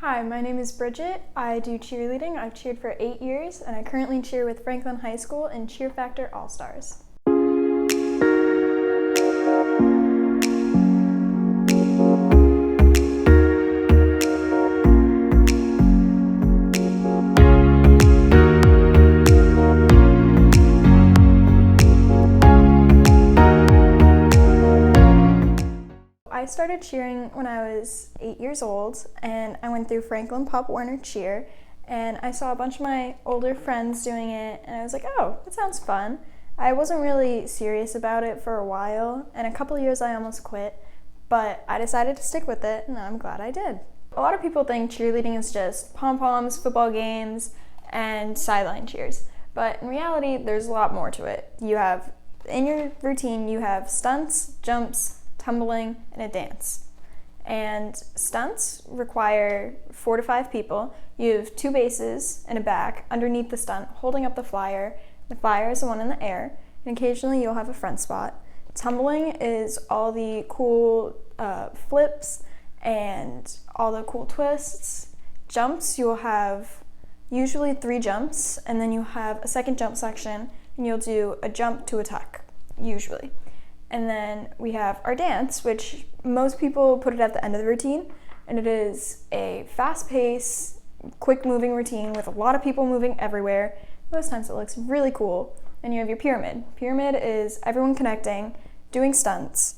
Hi, my name is Bridget. I do cheerleading. I've cheered for 8 years, and I currently cheer with Franklin High School in Cheer Factor All-Stars. I started cheering when I was 8 years old, and I went through Franklin Pop Warner Cheer, and I saw a bunch of my older friends doing it, and I was like, oh, that sounds fun. I wasn't really serious about it for a while, and a couple years I almost quit, but I decided to stick with it, and I'm glad I did. A lot of people think cheerleading is just pom-poms, football games, and sideline cheers, but in reality, there's a lot more to it. In your routine, you have stunts, jumps, tumbling, and a dance. And stunts require 4 to 5 people. You have 2 bases and a back underneath the stunt holding up the flyer. The flyer is the one in the air, and occasionally you'll have a front spot. Tumbling is all the cool flips and all the cool twists. Jumps, you'll have usually 3 jumps, and then you have a second jump section, and you'll do a jump to a tuck, usually. And then we have our dance, which most people put it at the end of the routine, and it is a fast-paced, quick-moving routine with a lot of people moving everywhere. Most times it looks really cool. And you have your pyramid. Pyramid is everyone connecting, doing stunts,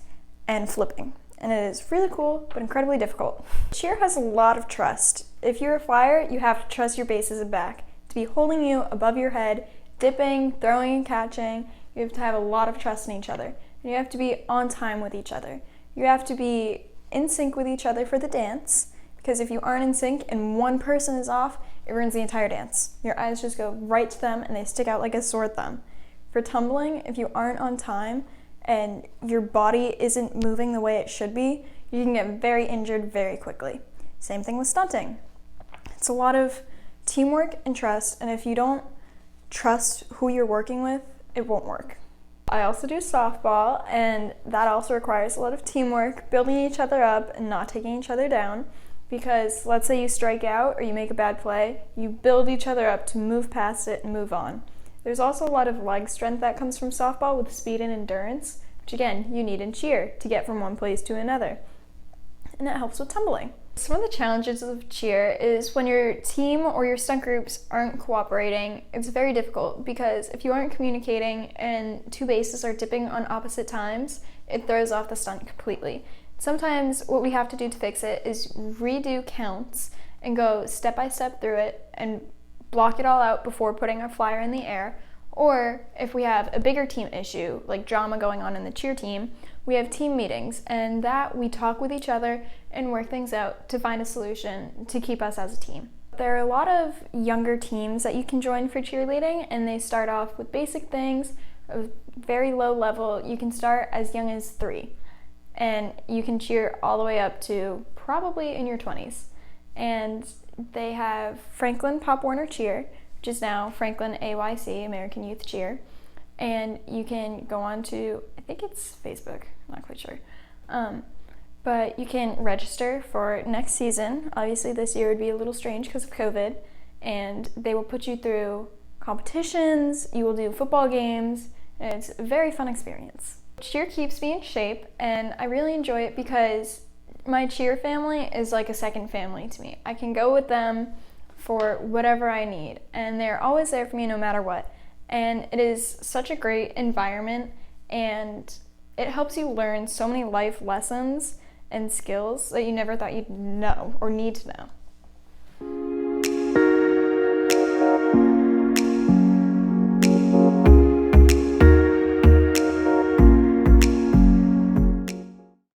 and flipping. And it is really cool, but incredibly difficult. Cheer has a lot of trust. If you're a flyer, you have to trust your bases and back to be holding you above your head, dipping, throwing, and catching. You have to have a lot of trust in each other. And you have to be on time with each other. You have to be in sync with each other for the dance, because if you aren't in sync and one person is off, it ruins the entire dance. Your eyes just go right to them and they stick out like a sore thumb. For tumbling, if you aren't on time and your body isn't moving the way it should be, you can get very injured very quickly. Same thing with stunting. It's a lot of teamwork and trust, and if you don't trust who you're working with, it won't work. I also do softball, and that also requires a lot of teamwork, building each other up and not taking each other down, because let's say you strike out or you make a bad play, you build each other up to move past it and move on. There's also a lot of leg strength that comes from softball with speed and endurance, which again, you need in cheer to get from one place to another. And it helps with tumbling. Some of the challenges of cheer is when your team or your stunt groups aren't cooperating, it's very difficult, because if you aren't communicating and 2 bases are dipping on opposite times, it throws off the stunt completely. Sometimes what we have to do to fix it is redo counts and go step by step through it and block it all out before putting our flyer in the air. Or if we have a bigger team issue, like drama going on in the cheer team, we have team meetings, and that we talk with each other and work things out to find a solution to keep us as a team. There are a lot of younger teams that you can join for cheerleading, and they start off with basic things, a very low level. You can start as young as 3, and you can cheer all the way up to probably in your 20s. And they have Franklin Pop Warner Cheer, which is now Franklin AYC, American Youth Cheer. And you can go on to, I think it's Facebook, I'm not quite sure. But you can register for next season. Obviously this year would be a little strange because of COVID. And they will put you through competitions, you will do football games, and it's a very fun experience. Cheer keeps me in shape, and I really enjoy it because my cheer family is like a second family to me. I can go with them for whatever I need, and they're always there for me no matter what. And it is such a great environment, and it helps you learn so many life lessons and skills that you never thought you'd know or need to know.